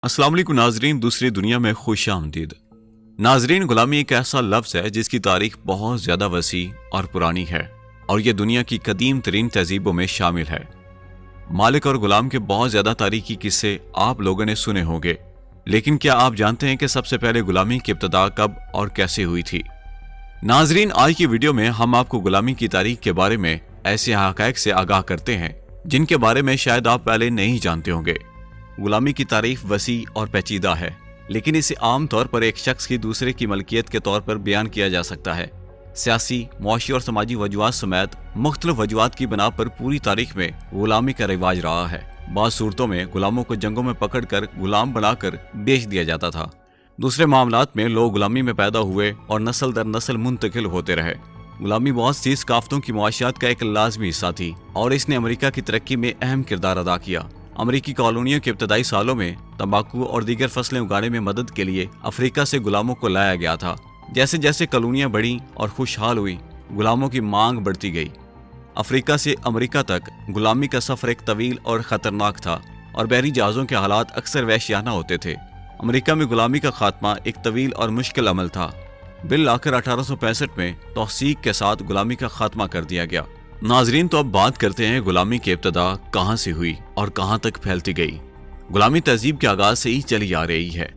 अस्सलाम वालेकुम नाजरीन, दूसरी दुनिया में खुश आमदीद। नाजरीन, गुलामी एक ऐसा लफ्ज़ है जिसकी तारीख बहुत ज़्यादा वसी और पुरानी है और यह दुनिया की कदीम तरीन तहजीबों में शामिल है। मालिक और गुलाम के बहुत ज़्यादा तारीखी किस्से आप लोगों ने सुने होंगे, लेकिन क्या आप जानते हैं कि सबसे पहले गुलामी की इब्तदा कब और कैसे हुई थी? नाजरीन, आज की वीडियो में हम आपको गुलामी की तारीख के बारे में ऐसे हक़ाइक़ से आगाह करते हैं जिनके बारे में शायद आप पहले नहीं जानते होंगे। गुलामी की तारीफ वसी और पेचीदा है, लेकिन इसे आम तौर पर एक शख्स की दूसरे की मलकियत के तौर पर बयान किया जा सकता है। सियासी, मुआशी और समाजी वजूहात समेत मुख्तलिफ वजूहात की बना पर पूरी तारीख में गुलामी का रिवाज रहा है। बाज़ सूरतों में गुलामों को जंगों में पकड़कर गुलाम बनाकर बेच दिया जाता था। दूसरे मामलात में लोग गुलामी में पैदा हुए और नस्ल दर नस्ल मुंतकिल होते रहे। गुलामी बहुत सी सकाफ़तों की मुआशियात का एक लाजमी हिस्सा थी और इसने अमेरिका की तरक्की में अहम किरदार अदा किया। अमेरिकी कॉलोनियों के इब्तदाई सालों में तंबाकू और दीगर फसलें उगाने में मदद के लिए अफ्रीका से गुलामों को लाया गया था। जैसे जैसे कॉलोनियां बढ़ीं और खुशहाल हुई, गुलामों की मांग बढ़ती गई। अफ्रीका से अमेरिका तक गुलामी का सफ़र एक तवील और ख़तरनाक था और बहरी जहाज़ों के हालात अक्सर वहशियाना होते थे। अमेरिका में गुलामी का खात्मा एक तवील और मुश्किल अमल था। बिल आखिर 1865 में तौसीक के साथ गुलामी का खात्मा कर दिया गया। नाजरीन, तो अब बात करते हैं गुलामी की इब्तदा कहाँ से हुई और कहाँ तक फैलती गई। गुलामी तहजीब के आगाज से ही चली आ रही है।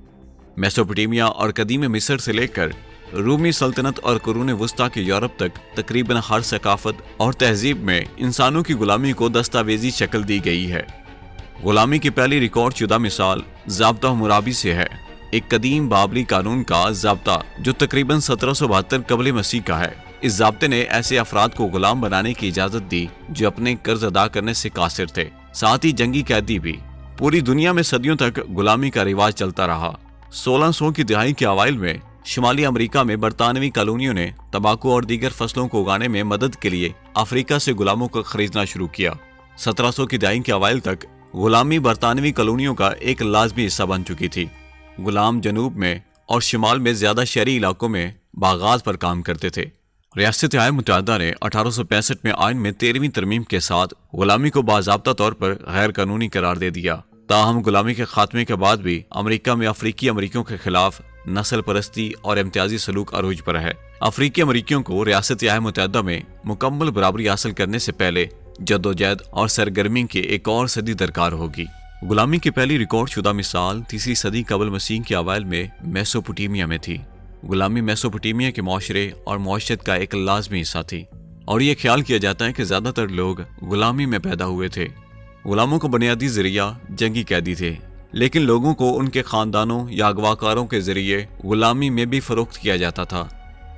मेसोपोटामिया और कदीम मिस्र से लेकर रूमी सल्तनत और कुरून वस्ता के यूरोप तक तकरीबन हर सकाफत और तहजीब में इंसानों की गुलामी को दस्तावेजी शक्ल दी गई है। गुलामी की पहली रिकॉर्ड शुदा मिसाल ज़ाब्ता हम्मुराबी से है, एक कदीम बाबरी कानून का ज़ाब्ता जो तकरीबन 1772 कबल मसीह का है। इस ज़ाब्ते ने ऐसे अफराद को गुलाम बनाने की इजाज़त दी जो अपने कर्ज अदा करने से कासिर थे, साथ ही जंगी कैदी भी। पूरी दुनिया में सदियों तक गुलामी का रिवाज चलता रहा। 1600 की दहाई के अवाइल में शुमाली अमेरिका में बरतानवी कॉलोनियों ने तंबाकू और दीगर फसलों को उगाने में मदद के लिए अफ्रीका से गुलामों को खरीदना शुरू किया। 1700 की दहाई के अवाइल तक गुलामी बरतानवी कॉलोनियों का एक लाजमी हिस्सा बन चुकी थी। गुलाम जनूब में और शुमाल में ज्यादा शहरी इलाकों में बागात पर काम करते थे। रियासत-ए मुत्तहिदा ने 1865 में आइन में 13वीं तरमीम के साथ गुलामी को बाज़ाब्ता तौर पर गैर कानूनी करार दे दिया। ताहम गुलामी के खात्मे के बाद भी अमेरिका में अफ्रीकी अमरीकियों के खिलाफ नस्ल परस्ती और इम्तियाजी सलूक अरूज पर है। अफ्रीकी अमरीकियों को रियासत-ए मुत्तहिदा में मुकम्मल बराबरी हासिल करने से पहले जद्दोजहद और सरगर्मी की एक और सदी दरकार होगी। गुलामी की पहली रिकॉर्ड शुदा मिसाल 3वीं सदी कबल मसीह के अवाइल में मेसोपोटामिया में थी। गुलामी मेसोपोटामिया के माशरे और मुआशरत का एक लाजमी हिस्सा थी और ये ख्याल किया जाता है कि ज़्यादातर लोग गुलामी में पैदा हुए थे। गुलामों को बुनियादी जरिया जंगी कैदी थे, लेकिन लोगों को उनके ख़ानदानों या अगवाकारों के जरिए गुलामी में भी फ़रोख्त किया जाता था।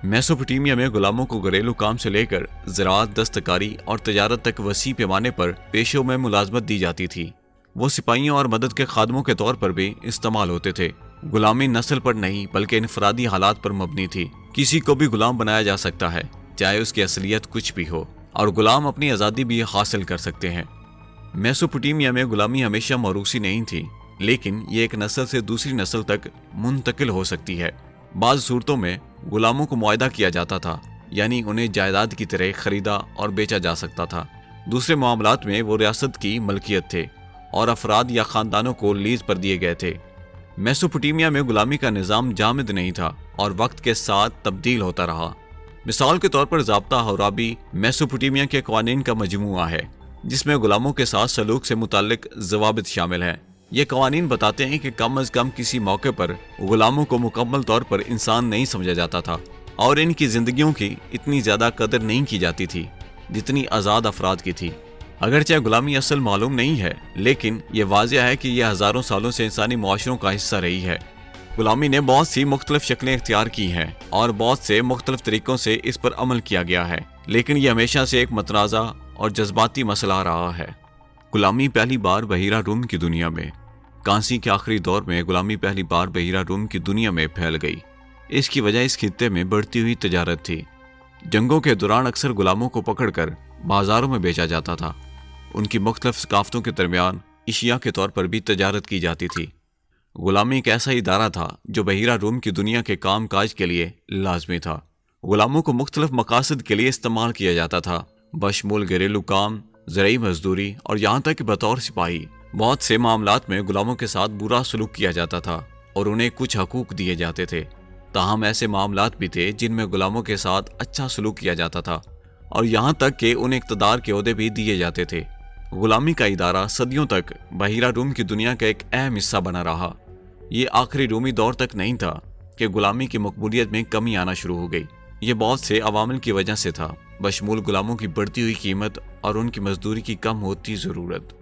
मेसोपोटामिया में गुलामों को घरेलू काम से लेकर ज़राअत, दस्तकारी और तजारत तक वसी पैमाने पर पेशों में मुलाजमत दी जाती थी। वो सिपाहियों और मदद के खादमों के तौर पर भी इस्तेमाल होते थे। गुलामी नस्ल पर नहीं बल्कि इनफरादी हालात पर मबनी थी। किसी को भी गुलाम बनाया जा सकता है, चाहे उसकी असलियत कुछ भी हो, और गुलाम अपनी आज़ादी भी हासिल कर सकते हैं। मेसोपोटामिया में गुलामी हमेशा मौरूसी नहीं थी, लेकिन ये एक नस्ल से दूसरी नस्ल तक मुंतकिल हो सकती है। बाज़ सूरतों में गुलामों को मुआहदा किया जाता था, यानी उन्हें जायदाद की तरह खरीदा और बेचा जा सकता था। दूसरे मामलात में वो रियासत की मलकियत थे और अफराद या ख़ानदानों को लीज पर दिए गए थे। मेसोपोटामिया में गुलामी का निज़ाम जामिद नहीं था और वक्त के साथ तब्दील होता रहा। मिसाल के तौर पर ज़ाब्ता हम्मुराबी मेसोपोटामिया के क़वानीन का मजमूआ है, जिसमें गुलामों के साथ सलूक से मुताल्लिक ज़वाबित शामिल हैं। ये क़वानीन बताते हैं कि कम अज़ कम किसी मौके पर गुलामों को मुकम्मल तौर पर इंसान नहीं समझा जाता था और इनकी ज़िंदगियों की इतनी ज़्यादा कदर नहीं की जाती थी जितनी आज़ाद अफराद की थी। अगरचे गुलामी असल मालूम नहीं है, लेकिन ये वाज़ेह है कि यह हज़ारों सालों से इंसानी मुआशरों का हिस्सा रही है। गुलामी ने बहुत सी मुख्तलिफ शक्लें इख्तियार की हैं और बहुत से मुख्तलिफ तरीक़ों से इस पर अमल किया गया है, लेकिन यह हमेशा से एक मतनाज़ा और जज्बाती मसला रहा है। गुलामी पहली बार बहीरा रूम की दुनिया में कांसी के आखिरी दौर में गुलामी पहली बार बहीरा रूम की दुनिया में फैल गई। इसकी वजह इस खित्ते में बढ़ती हुई तजारत थी। जंगों के दौरान अक्सर गुलामों को पकड़कर बाजारों में बेचा जाता था। उनकी मुख्तलिफ सकाफ़तों के दरमियान इशिया के तौर पर भी तजारत की जाती थी। गुलामी एक ऐसा इदारा था जो बहीरा रूम की दुनिया के काम काज के लिए लाजमी था। गुलामों को मुख्तलिफ मकासद के लिए इस्तेमाल किया जाता था, बशमूल घरेलू काम, ज़रूरी मजदूरी और यहाँ तक कि बतौर सिपाही। بہت سے معاملات میں غلاموں کے ساتھ برا سلوک کیا جاتا تھا اور انہیں کچھ حقوق دیے جاتے تھے، تاہم ایسے معاملات بھی تھے جن میں غلاموں کے ساتھ اچھا سلوک کیا جاتا تھا اور یہاں تک کہ انہیں اقتدار کے عہدے بھی دیے جاتے تھے۔ غلامی کا ادارہ صدیوں تک بحیرہ روم کی دنیا کا ایک اہم حصہ بنا رہا۔ یہ آخری رومی دور تک نہیں تھا کہ غلامی کی مقبولیت میں کمی آنا شروع ہو گئی۔ یہ بہت سے عوامل کی وجہ سے تھا، بشمول غلاموں کی بڑھتی ہوئی قیمت اور ان کی مزدوری کی کم ہوتی ضرورت۔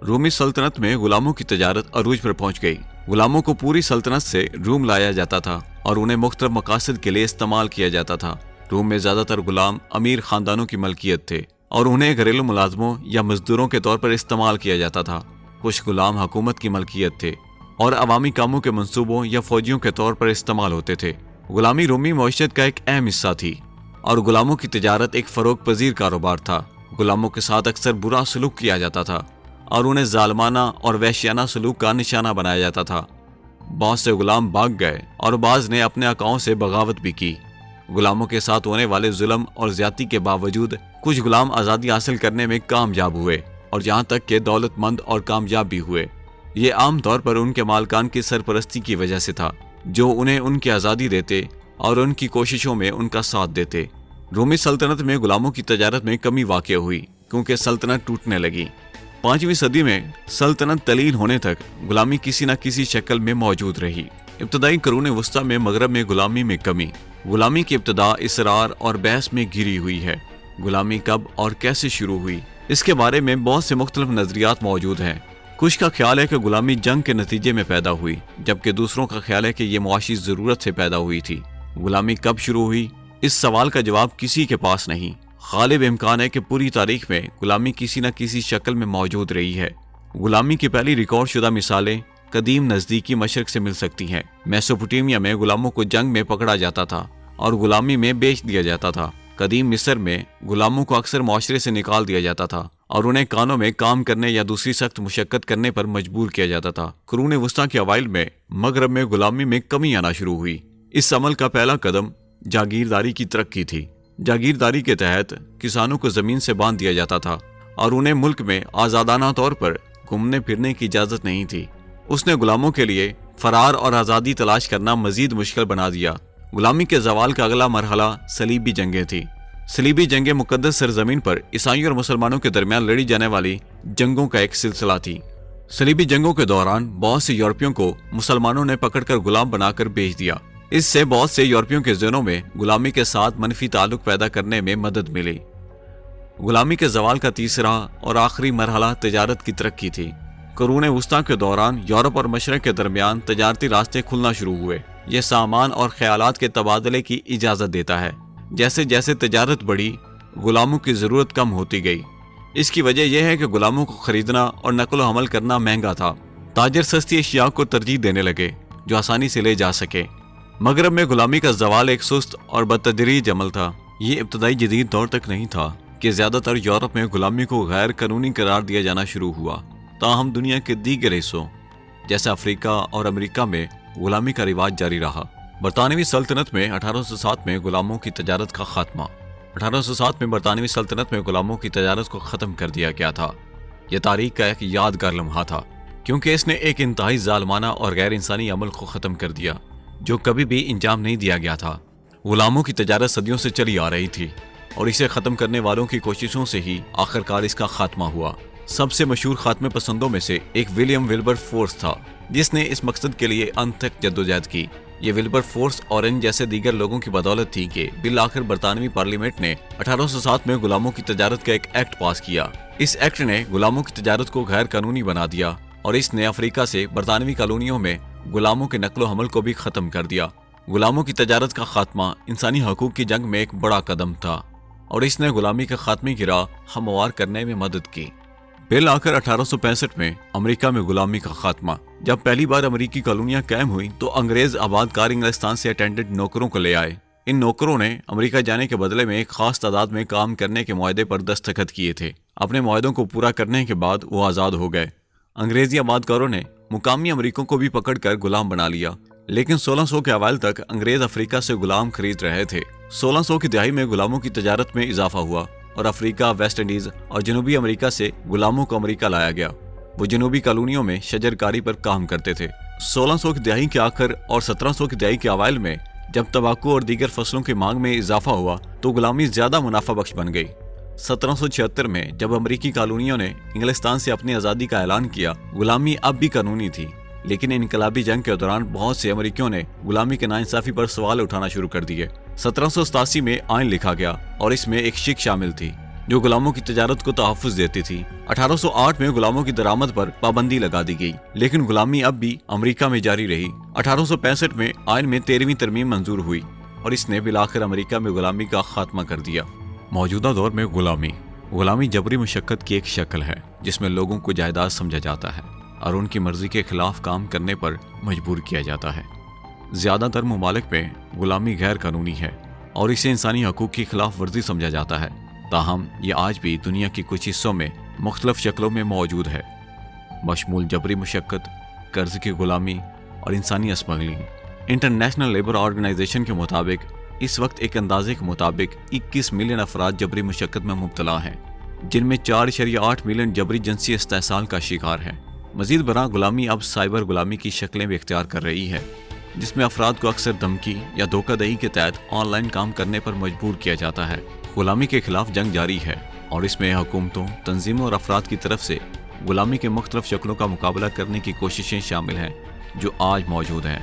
رومی سلطنت میں غلاموں کی تجارت عروج پر پہنچ گئی۔ غلاموں کو پوری سلطنت سے روم لایا جاتا تھا اور انہیں مختلف مقاصد کے لیے استعمال کیا جاتا تھا۔ روم میں زیادہ تر غلام امیر خاندانوں کی ملکیت تھے اور انہیں گھریلو ملازموں یا مزدوروں کے طور پر استعمال کیا جاتا تھا۔ کچھ غلام حکومت کی ملکیت تھے اور عوامی کاموں کے منصوبوں یا فوجیوں کے طور پر استعمال ہوتے تھے۔ غلامی رومی معیشت کا ایک اہم حصہ تھی اور غلاموں کی تجارت ایک فروغ پذیر کاروبار تھا۔ غلاموں کے ساتھ اکثر برا سلوک کیا جاتا تھا اور انہیں ظالمانہ اور وحشیانہ سلوک کا نشانہ بنایا جاتا تھا۔ بہت سے غلام بھاگ گئے اور بعض نے اپنے آقاؤں سے بغاوت بھی کی۔ غلاموں کے ساتھ ہونے والے ظلم اور زیادتی کے باوجود کچھ غلام آزادی حاصل کرنے میں کامیاب ہوئے اور یہاں تک کہ دولت مند اور کامیاب بھی ہوئے۔ یہ عام طور پر ان کے مالکان کی سرپرستی کی وجہ سے تھا، جو انہیں ان کی آزادی دیتے اور ان کی کوششوں میں ان کا ساتھ دیتے۔ رومی سلطنت میں غلاموں کی تجارت میں کمی واقع ہوئی کیونکہ سلطنت ٹوٹنے لگی۔ 5ویں صدی میں سلطنت تلیل ہونے تک غلامی کسی نہ کسی شکل میں موجود رہی۔ ابتدائی قرون وسطیٰ میں مغرب میں غلامی میں کمی۔ غلامی کی ابتدا اصرار اور بحث میں گھری ہوئی ہے۔ غلامی کب اور کیسے شروع ہوئی، اس کے بارے میں بہت سے مختلف نظریات موجود ہیں۔ کچھ کا خیال ہے کہ غلامی جنگ کے نتیجے میں پیدا ہوئی، جبکہ دوسروں کا خیال ہے کہ یہ معاشی ضرورت سے پیدا ہوئی تھی۔ غلامی کب شروع ہوئی، اس سوال کا جواب کسی کے پاس نہیں۔ غالب امکان ہے کہ پوری تاریخ میں غلامی کسی نہ کسی شکل میں موجود رہی ہے۔ غلامی کی پہلی ریکارڈ شدہ مثالیں قدیم نزدیکی مشرق سے مل سکتی ہیں۔ میسوپوٹیمیا میں غلاموں کو جنگ میں پکڑا جاتا تھا اور غلامی میں بیچ دیا جاتا تھا۔ قدیم مصر میں غلاموں کو اکثر معاشرے سے نکال دیا جاتا تھا اور انہیں کانوں میں کام کرنے یا دوسری سخت مشقت کرنے پر مجبور کیا جاتا تھا۔ قرون وسطیٰ کے اوائل میں مغرب میں غلامی میں کمی آنا شروع ہوئی۔ اس عمل کا پہلا قدم جاگیرداری کی ترقی تھی۔ جاگیرداری کے تحت کسانوں کو زمین سے باندھ دیا جاتا تھا اور انہیں ملک میں آزادانہ طور پر گھومنے پھرنے کی اجازت نہیں تھی۔ اس نے غلاموں کے لیے فرار اور آزادی تلاش کرنا مزید مشکل بنا دیا۔ غلامی کے زوال کا اگلا مرحلہ صلیبی جنگیں تھی۔ صلیبی جنگیں مقدس سرزمین پر عیسائیوں اور مسلمانوں کے درمیان لڑی جانے والی جنگوں کا ایک سلسلہ تھی۔ صلیبی جنگوں کے دوران بہت سے یورپیوں کو مسلمانوں نے پکڑ کر غلام بنا کر بیچ دیا۔ اس سے بہت سے یورپیوں کے ذہنوں میں غلامی کے ساتھ منفی تعلق پیدا کرنے میں مدد ملی۔ غلامی کے زوال کا تیسرا اور آخری مرحلہ تجارت کی ترقی تھی۔ قرون وسطیٰ کے دوران یورپ اور مشرق کے درمیان تجارتی راستے کھلنا شروع ہوئے۔ یہ سامان اور خیالات کے تبادلے کی اجازت دیتا ہے۔ جیسے جیسے تجارت بڑھی، غلاموں کی ضرورت کم ہوتی گئی۔ اس کی وجہ یہ ہے کہ غلاموں کو خریدنا اور نقل و حمل کرنا مہنگا تھا۔ تاجر سستی اشیاء کو ترجیح دینے لگے جو آسانی سے لے جا سکے۔ مغرب میں غلامی کا زوال ایک سست اور بتدریج عمل تھا۔ یہ ابتدائی جدید دور تک نہیں تھا کہ زیادہ تر یورپ میں غلامی کو غیر قانونی قرار دیا جانا شروع ہوا، تاہم دنیا کے دیگر حصوں جیسے افریقہ اور امریکہ میں غلامی کا رواج جاری رہا۔ برطانوی سلطنت میں 1807 میں غلاموں کی تجارت کا خاتمہ۔ 1807 میں برطانوی سلطنت میں غلاموں کی تجارت کو ختم کر دیا گیا تھا۔ یہ تاریخ کا ایک یادگار لمحہ تھا کیونکہ اس نے ایک انتہائی ظالمانہ اور غیر انسانی عمل کو ختم کر دیا جو کبھی بھی انجام نہیں دیا گیا تھا۔ غلاموں کی تجارت صدیوں سے چلی آ رہی تھی اور اسے ختم کرنے والوں کی کوششوں سے ہی آخرکار اس کا خاتمہ ہوا۔ سب سے مشہور خاتمے پسندوں میں سے ایک ولیم ولبر فورس تھا جس نے اس مقصد کے لیے انت تک جدوجہد کی۔ یہ ولبر فورس اورنج جیسے دیگر لوگوں کی بدولت تھی کہ بالآخر برطانوی پارلیمنٹ نے 1807 میں غلاموں کی تجارت کا ایک ایکٹ پاس کیا۔ اس ایکٹ نے غلاموں کی تجارت کو غیر قانونی بنا دیا اور اس نے افریقہ سے برطانوی کالونیوں میں غلاموں کے نقل و حمل کو بھی ختم کر دیا۔ غلاموں کی تجارت کا خاتمہ انسانی حقوق کی جنگ میں ایک بڑا قدم تھا اور اس نے غلامی کے خاتمے کی راہ ہموار کرنے میں مدد کی۔ بالآخر 1865 میں امریکہ میں غلامی کا خاتمہ۔ جب پہلی بار امریکی کالونیاں قائم ہوئیں تو انگریز آباد کار انگلستان سے اٹینڈنٹ نوکروں کو لے آئے۔ ان نوکروں نے امریکہ جانے کے بدلے میں ایک خاص تعداد میں کام کرنے کے معاہدے پر دستخط کیے تھے۔ اپنے معاہدوں کو پورا کرنے کے بعد وہ آزاد ہو گئے۔ انگریزی آبادکاروں نے مقامی امریکوں کو بھی پکڑ کر غلام بنا لیا، لیکن 1600 کے اوائل تک انگریز افریقہ سے غلام خرید رہے تھے۔ 1600 کی دہائی میں غلاموں کی تجارت میں اضافہ ہوا اور افریقہ، ویسٹ انڈیز اور جنوبی امریکہ سے غلاموں کو امریکہ لایا گیا۔ वो जनूबी कॉलोनियों में शजरकारी पर काम करते थे। 1600 की दहाई के आखिर और 1700 की दहाई के अवाइल में जब तंबाकू और दीगर फसलों की मांग में इजाफा हुआ तो गुलामी ज्यादा मुनाफा बख्श बन गई। 1776 में जब अमेरिकी कॉलोनियों ने इंग्लिस्तान से अपनी आज़ादी का ऐलान किया, गुलामी अब भी कानूनी थी, लेकिन इनकलाबी जंग के दौरान बहुत से अमेरिकियों ने गुलामी के नाइंसाफी पर सवाल उठाना शुरू कर दिए। 1787 में आइन लिखा गया और इसमें एक शिक शामिल थी जो गुलामों की तजारत को तहफ़्फ़ुज़ देती थी। 1808 में गुलामों की दरामद पर पाबंदी लगा दी गई, लेकिन गुलामी अब भी अमेरिका में जारी रही। 1865 में आइन में 13वीं तरमीम मंजूर हुई और इसने बिलाखिर अमेरिका में गुलामी का खात्मा कर दिया। मौजूदा दौर में गुलामी जबरी मुशक्कत की एक शक्ल है जिसमें लोगों को जायदाद समझा जाता है और उनकी मर्जी के खिलाफ काम करने पर मजबूर किया जाता है। ज़्यादातर ममालिक में गुलामी गैर कानूनी है और इसे इंसानी हकूक़ की खिलाफ वर्जी समझा जाता है। ताहम ये आज भी दुनिया के कुछ हिस्सों में मुख्तलिफ शक्लों में मौजूद है, बशमूल जबरी मुशक्कत, कर्ज की गुलामी और इंसानी स्मगलिंग। इंटरनेशनल लेबर ऑर्गेनाइजेशन के मुताबिक इस वक्त एक अंदाजे के मुताबिक 21 मिलियन अफराद जबरी मुशक्कत में मुब्तला हैं, जिनमें 4.8 मिलियन जबरी जिनसी इस्तेहसाल का शिकार हैं। मजीद बरा गुलामी अब साइबर गुलामी की शक्लें भी इख्तियार कर रही है, जिसमें अफराद को अक्सर धमकी या धोखाधड़ी के तहत ऑनलाइन काम करने पर मजबूर किया जाता है। गुलामी के खिलाफ जंग जारी है और इसमें हुकूमतों, तंजीमों और अफराद की तरफ से गुलामी के मुख्तलिफ शक्लों का मुकाबला करने की कोशिशें शामिल हैं जो आज मौजूद हैं।